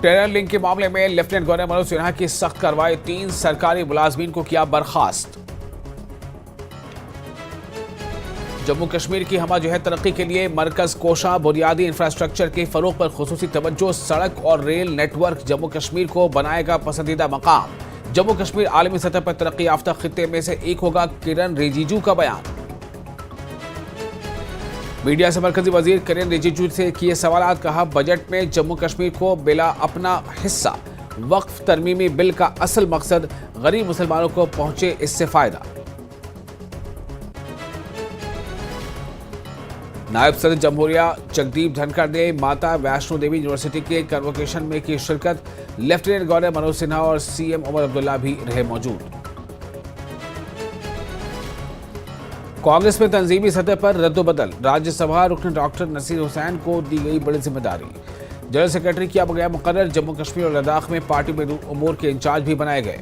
Terror link के मामले में लेफ्टिनेंट गवर्नर मनोज सिन्हा की सख्त कार्रवाई, 3 सरकारी मुलाजमीन को किया बर्खास्त। जम्मू कश्मीर की हमाजहत तरक्की के लिए मरकज कोशा बुनियादी इंफ्रास्ट्रक्चर के फरोग पर खुसूसी तवज्जो, सड़क और रेल नेटवर्क जम्मू कश्मीर को बनाएगा पसंदीदा मकाम। जम्मू कश्मीर आलमी सतह पर तरक्की याफ्ता खित्ते में से एक होगा, किरण रिजिजू का बयान। मीडिया से मरकजी वजीर किरण रिजिजू से किए सवाल, कहा बजट में जम्मू कश्मीर को बिला अपना हिस्सा। वक्फ तरमीमी बिल का असल मकसद गरीब मुसलमानों को पहुंचे, इससे फायदा। नायब सदर जमहूरिया जगदीप धनखड़ ने माता वैष्णो देवी यूनिवर्सिटी के कन्वोकेशन में की शिरकत। लेफ्टिनेंट गवर्नर मनोज सिन्हा और सीएम उमर अब्दुल्ला भी रहे मौजूद। कांग्रेस में तंजीमी सतह पर रद्दोबदल, राज्यसभा रुकन डॉक्टर नसीर हुसैन को दी गई बड़ी जिम्मेदारी। जनरल सेक्रेटरी किया गया मुकर्रर, जम्मू कश्मीर और लद्दाख में पार्टी में उमूर के इंचार्ज भी बनाए गए।